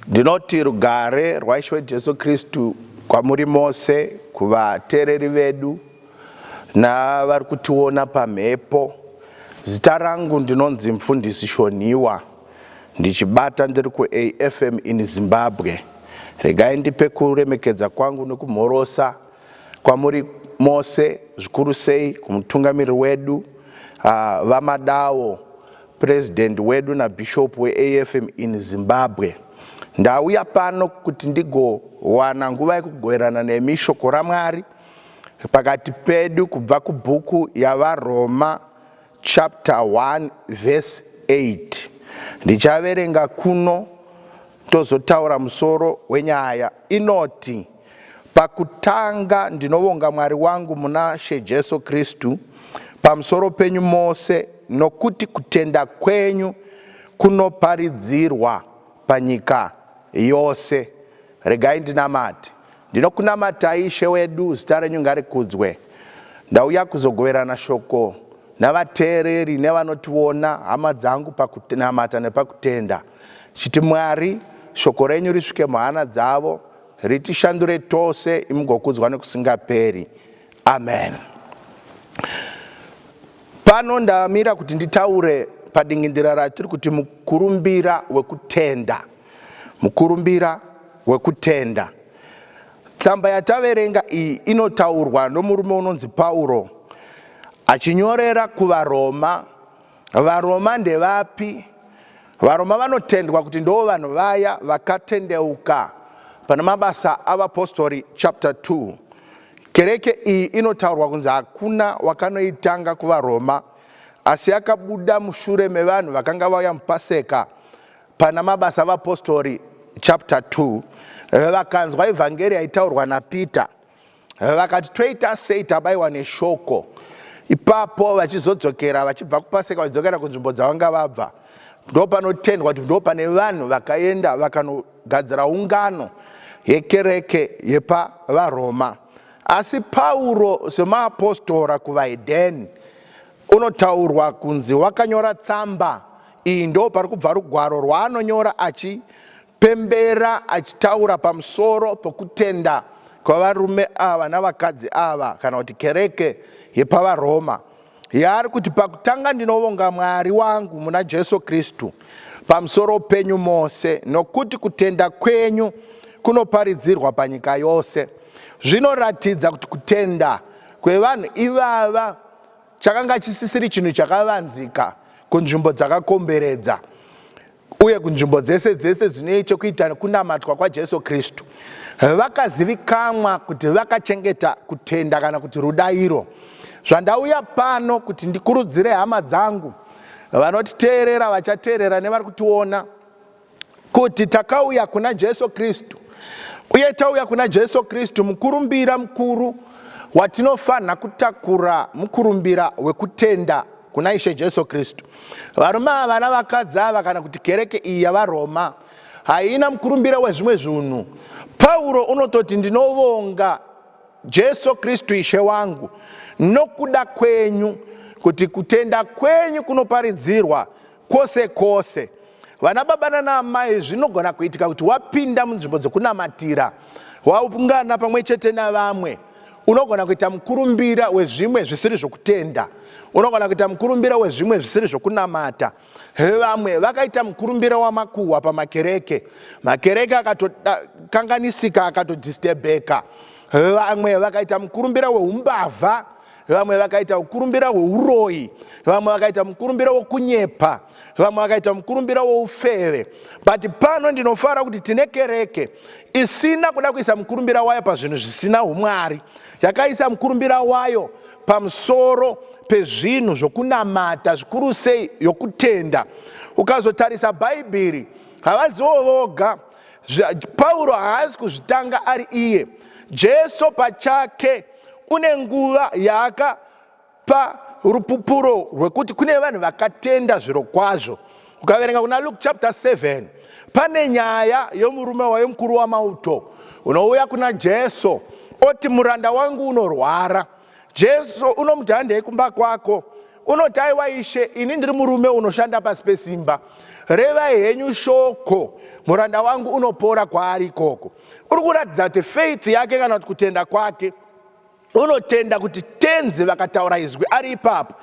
Ndinoti rugare rwaishe Jesu Kristu kwamuri mose, kuvateereri vedu navari kutiona pamhepo. Zita rangu ndinonzi Mufundisi Shoniwa, ndichibata ndiri kuAFM in Zimbabwe. Regai ndipe kuremekedza kwangu nekumhorosa kwamuri mose, zvikuru sei kumutungamiri wedu, vamadawo, president wedu na bishop weAFM in Zimbabwe. Ndauya pano kuti ndigowana nguva yekugwerana nemishoko raMwari pakati pedu kubva kubhuku yavaRoma chapter 1 verse 8. Ndichaverenga kuno tozotaura musoro wenyaya. Inoti, pakutanga ndinovonga Mwari wangu muna She Jesu Kristu pamusoro penyu mose, nokuti kutenda kwenyu kunoparidzirwa panyika yose. Regai ndinamate. Ndinokunamatai Ishe wedu, zita renyu ngarikudzwe. Ndauya kuzogoverana shoko navateereri nevanotiona, hama dzangu, pakunamata nepakutenda. Chiti Mwari shoko renyu risvike muhana dzavo, ritishandure tose, imugokudzwa nekusingaperi. Amen. Pano ndamira kuti nditaure padingindira ratiri kuti mukurumbira wekutenda. Mukurumbira wekutenda. Tsamba yataverenga iyi inotaurwa nomurume unonzi Pauro achinyorera kuvaRoma. VaRoma ndevapi? VaRoma vanotendwa kuti ndo vanhu vaya vakatendeuka pana mabasa avapostori chapter 2. Kereke iyi inotaurwa kunzi hakuna wakanoitanga kuvaRoma, asi yakabuda mushure mevanhu vakanga vauya muPaseka pana mabasa avapostori chapter 2. Vakanzwa evhangeri yaitaurwa naPeter, vakati toita sei tabayiwa neshoko. Ipapo vachizodzokera, vachibva kuPaseka vachidzokera kunzvimbo dzavanga vabva, ndo panotendwa kuti ndo pane vanhu vakaenda vakanogadzira ungano yekereke yepavaRoma. Asi Pauro semapostora kuvaHedheni unotaurwa kunzi wakanyora tsamba iyi. Ndo pari kubva rugwaro rwaanonyora achipembera, achitaura pamusoro pokutenda kwavarume ava navakadzi ava, kana kuti kereke yepavaRoma. Yaari kuti pakutanga ndinovonga Mwari wangu muna Jesu Kristu pamusoro penyu mose, nokuti kutenda kwenyu kunoparidzirwa panyika yose. Zvinoratidza kuti kutenda kwevanhu ivava chakanga chisisiri chinhu chakavanzika kunzvimbo dzakakomberedza, uye kunzvimbo dzese dzese dzine chekuita nekunamatwa kwaJesu Kristu. Vakazivikanwa kuti vakachengeta kutenda kana kuti rudairo. Zvandauya pano kuti ndikurudzire hama dzangu vanotiteerera, vachateerera nevari kutiona, kuti takauya kuna Jesu Kristu, uye tauya kuna Jesu Kristu mukurumbira mukuru watinofanha kutakura, mukurumbira wekutenda kuna Ishe Jesu Kristu. Varume ava navakadzi ava kana kuti kereke iyi yavaRoma haina mukurumbira wezvimwe zvinhu. Pauro unototi ndinovonga Jesu Kristu Ishe wangu nokuda kwenyu, kuti kutenda kwenyu kunoparidzirwa kwose kwose. Vana baba nanamai, zvinogona kuitika kuti wapinda munzvimbo dzokunamatira, waungana pamwe chete navamwe, unogona kuita mukurumbira wezvimwe zvisiri zvokutenda, unogona kuita mukurumbira wezvimwe zvisiri zvokunamata. Vamwe vakaita mukurumbira wamakuhwa pamakereke, makereke akatokanganisika, akatodhistebheka. Vamwe vakaita mukurumbira weumbavha, vamwe vakaita mukurumbira weuroyi, vamwe vakaita mukurumbira wokunyepa, vamwe vakaita mukurumbira woufeve. But pano ndinofara kuti tine kereke isina kuda kuisa mukurumbira wayo pazvinhu zvisina umwari, yakaisa mukurumbira wayo pamusoro pezvinhu zvokunamata, zvikuru sei yokutenda. Ukazotarisa bhaibheri, havadziwo voga, Pauro haasi kuzvitanga ari iye. Jesu pachake une nguva yaakapa rupupuro rwekuti kune vanhu vakatenda zviro kwazvo. Ukaverenga kuna Luke chapter 7, pane nyaya yomurume wayo mukuru wamauto unouya kuna Jesu oti muranda wangu unorwara. Jesu unomuti handei kumba kwako, unoti aiwa Ishe, ini ndiri murume unoshanda pasi pesimba, revai henyu shoko, muranda wangu unopora kwaari ikoko. Uri kuratidza kuti faith yake kana kuti kutenda kwake unotenda kuti tenzi vakataura izwi ari ipapo,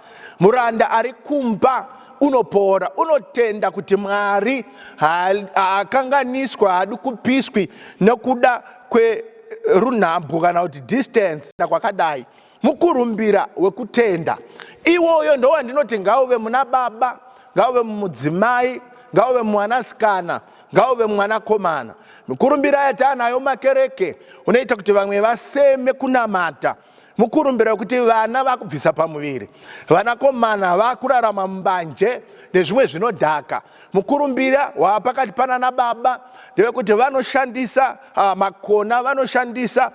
muranda ari kumba unopora. Unotenda kuti Mwari haakanganiswa, haadi kupiswi nekuda kwerunhambwe kana kuti distance nakwakadai. Mukurumbira wekutenda iwoyo ndo wandinoti ngauve muna baba, ngauve mumudzimai, ngauve mwanasikana, ngauve mwanakomana. Mukurumbira yatanayo makereke unoita kuti vamwe vaseme kunamata. Mukurumbira kuti vana vakubvisa pamuviri, vanakomana vakurarama mbanje nezvimwe zvinodhaka. Mukurumbira wapakati pana nababa ndewekuti vanoshandisa makona, vanoshandisa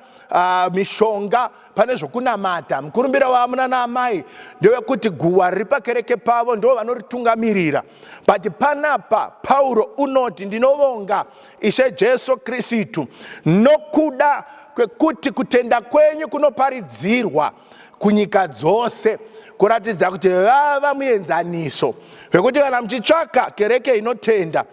mishonga pane zvokunamata. Mukurumbira waamuna naamai ndewekuti guwa riri pakereke pavo ndo vanoritungamirira. But panapa Pauro unoti ndinovonga Ishe Jesu Kristu nokuda kwekuti kutenda kwenyu kunoparidzirwa kunyika dzose, kuratidza kuti vava muenzaniso wekuti kana muchitsvaka kereke inotenda,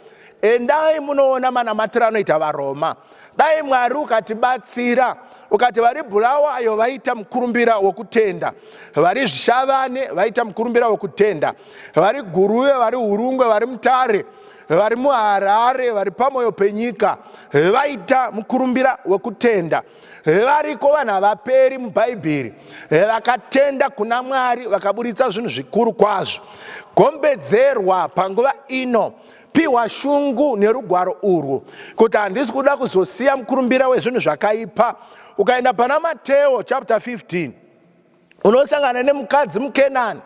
endai munoona manamatiro anoita vaRoma. Dai Mwari ukatibatsira ukati vari Bulawayo vaita mukurumbira wokutenda, vari Zvishavane vaita mukurumbira wokutenda, vari Guruve, vari Urungwe, vari Mutare, vari muHarare, vari pamoyo penyika vaita mukurumbira wekutenda. Variko vanhu havaperi mubhaibheri vakatenda kuna Mwari vakaburitsa zvinhu zvikuru kwazvo. Gombedzerwa panguva ino, piwa shungu nerugwaro urwu kuti handisi kuda kuzosiya mukurumbira wezvinhu zvakaipa. Ukaenda pana Mateo chapter 15 unosangana nemukadzi muKenani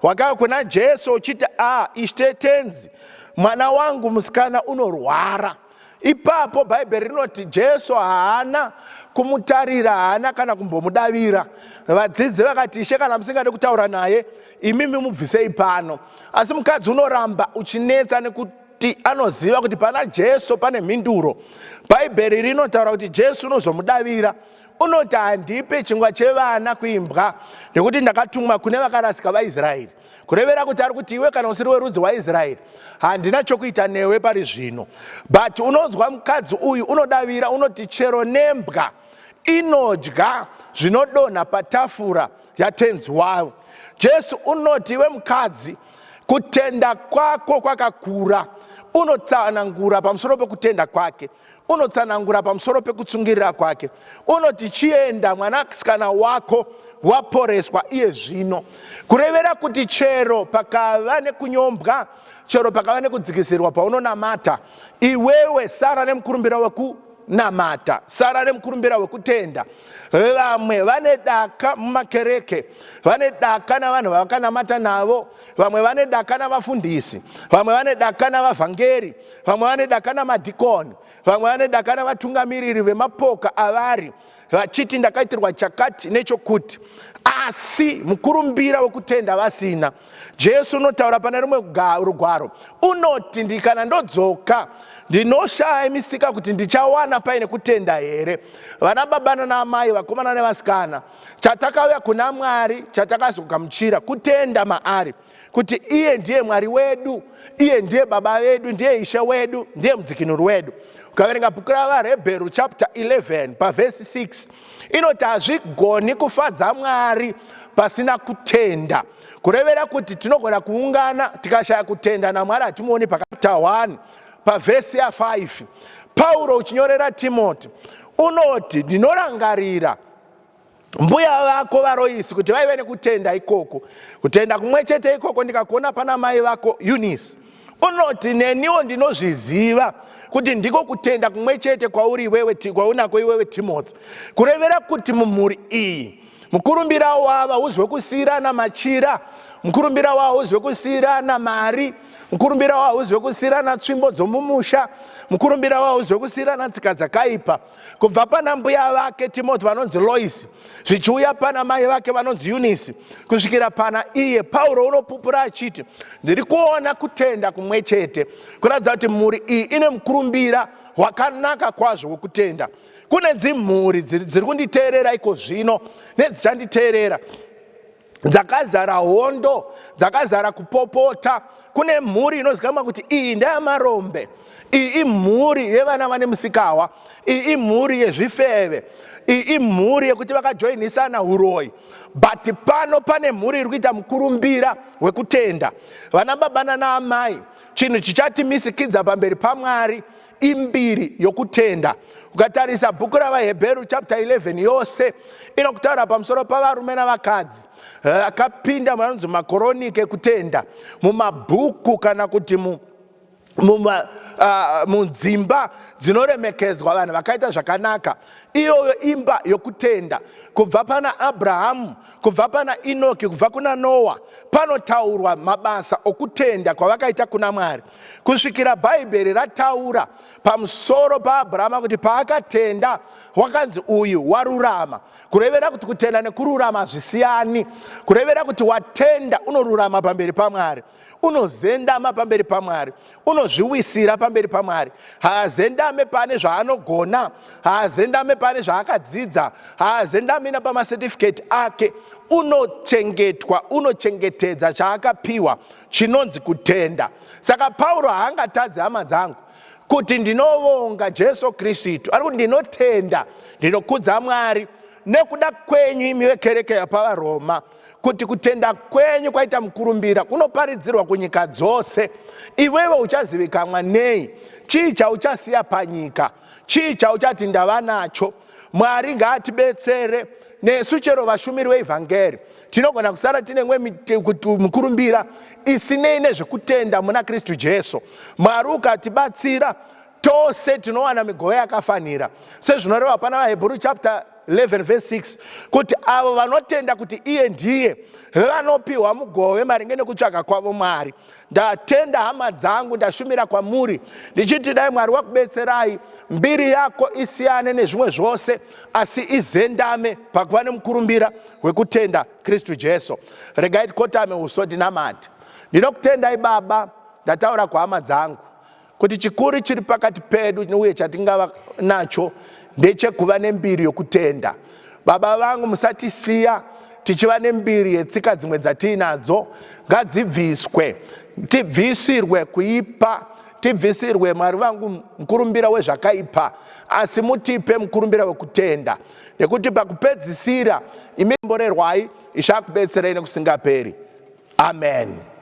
wakauya kuna Jesu uchiti Ishe tenzi, mwana wangu musikana unorwara. Ipapo Bhaibheri rinoti Jesu haana kumutarira, haana kana kumbomudavira. Vadzidzi vakati Ishe kana musingade kutaura naye imimi mubvisei pano. Asi mukadzi unoramba uchinetsa nekuti anoziva kuti pana Jesu pane mhinduro. Bhaibheri rinotaura kuti Jesu unozomudavira. Unoti handipe chingwa chevana kuimbwa nekuti ndakatumwa kune vakarasika vaIsraeri. Kurevera kuti ari kuti iwe kana usiri werudzi waIsraeri handina chokuita newe pari zvino. But unonzwa mukadzi uyu unodavira, unoti chero nembwa inodya zvinodonha patafura yatenzi wayo. Jesu unoti iwe mukadzi, kutenda kwako kwakakura. Unotsanangura pamusoro pekutenda kwake, unotsanangura pamusoro pekutsungirira kwake. Unoti chienda mwanasikana wako waporeswa iye zvino. Kurevera kuti chero pakava nekunyombwa, chero pakava nekudzikisirwa paunonamata, iwewe sara nemukurumbira wekunamata, sara nemukurumbira wekutenda. Vamwe vane daka mumakereke, vane daka navanhu vakanamata navo, vamwe vane daka navafundisi, vamwe vane daka navavhangeri, vamwe vane daka namadhikoni, vamwe vane daka navatungamiriri vemapoka avari, vachiti ndakaitirwa chakati nechokuti. Asi mukurumbira wekutenda vasina. Jesu unotaura pane rumwe rugwaro unoti ndikana ndodzoka ndinoshaya misika kuti ndichawana paine kutenda here. Vana baba naamai, vakomana nevasikana, chatakauya kuna Mwari chatakazogamuchira kutenda maari kuti iye ndiye Mwari wedu, iye ndiye baba vedu, ndiye Ishe wedu, ndiye mudzikinuri wedu. Ukaverenga bhuku ravaRebheru chapter 11 pavhesi 6 inoti hazvigoni kufadza Mwari pasina kutenda. Kurevera kuti tinogona kuungana tikashaya kutenda naMwari hatimuoni. Chapter 1 pavhesi ya 5 Pauro uchinyorera Timoti unoti ndinorangarira mbuya vako vaRoisi kuti vaive nekutenda ikoko, kutenda kumwe chete ikoko ndikakuona pana mai vako Eunice. Unoti neniwo ndinozviziva kuti ndiko kutenda kumwe chete kwaunako iwewe Timothy. Kurevera kuti mumhuri iyi mukurumbira wava uzwe kusiyirana machira, mukurumbira wavo uzwe kusiyirana mari, mukurumbira wavo uzwe kusiyirana tsvimbo dzomumusha, mukurumbira wavo uzwe kusiyirana tsika dzakaipa. Kubva pana mbuya vake Timothy vanonzi Loisi, zvichiuya pana mai vake vanonzi Eunice, kusvikira pana iye Pauro unopupura achiti ndiri kuona kutenda kumwe chete. Kuratidza kuti mhuri iyi ine mukurumbira wakanaka kwazvo wekutenda. Kune dzimhuri dziri kunditeerera iko zvino nedzichanditeerera dzakazara hondo, dzakazara kupopota. Kune mhuri inozikamwa kuti iyi ndeyamarombe, iyi imhuri yevana vane musikahwa, iyi imhuri yezvifeve, iyi imhuri yekuti vakajoinisana uroyi. But pano pane mhuri iri kuita mukurumbira wekutenda. Vana baba nana amai, chinhu chichatimisikidzwa pamberi paMwari imbiri yokutenda. Ukatarisa bhuku ravaHebheru chapter 11 yose inokutaura pamusoro pavarume navakadzi akapinda munonzi makoronike ekutenda, mumabhuku kana kuti mudzimba dzinoremekedzwa vanhu vakaita zvakanaka. Iyoyo imba yokutenda. Kubva pana Abrahamu, kubva pana Enoki, kubva kuna Noa, panotaurwa mabasa okutenda kwavakaita kuna Mwari. Kusvikira Bhaibheri rataura pamusoro paAbhurahama kuti paakatenda wakanzi uyu warurama. Kurevera kuti kutenda nekururama zvisiyani. Kurevera kuti watenda unorurama pamberi paMwari, unozendama pamberi paMwari, unozviwisira pamberi paMwari. Haazendame pane zvaanogona, haazendame pane zvaakadzidza, haazendame napamasertificate ake. Unochengetwa, unochengetedza chaakapiwa chinonzi kutenda. Saka Pauro haangatadzi hama dzangu kuti ndinovonga Jesu Kristu, ari kuti ndinotenda, ndinokudza Mwari nekuda kwenyu imi vekereke yapavaroma, kuti kutenda kwenyu kwaita mukurumbira kunoparidzirwa kunyika dzose. Iwewe uchazivikanwa nei? Chii chauchasiya panyika? Chii chauchati ndava nacho? Mwari ngaatibetsere. Nesu chero vashumiri veevhangeri tinogona kusara tine mukurumbira isinei nezvekutenda muna Kristu Jesu. Mwari ukatibatsira tose tinowana migove yakafanira, sezvinoreva pana vaHebheru chapter 11 verse 6 kuti avo vanotenda kuti iye ndiye vanopiwa mugove maringe nekutsvaga kwavo Mwari. Ndatenda hama dzangu, ndashumira kwamuri ndichiti dai Mwari wakubetserai mbiri yako isiyane nezvimwe zvose, asi izendame pakuva nemukurumbira wekutenda Kristu Jesu. Regai tikotame uso tinamate. Ndinokutendai Baba, ndataura kwahama dzangu kuti chikuru chiri pakati pedu uye chatingava nacho ndechekuva nembiri yokutenda. Baba vangu, musatisiya tichiva nembiri yetsika dzimwe dzatinadzo. Ngadzibviswe, tibvisirwe kuipa, tibvisirwe Mwari vangu mukurumbira wezvakaipa, asi mutipe mukurumbira wekutenda, nekuti pakupedzisira imi mborerwai ichakubetserai nekusingaperi. Amen.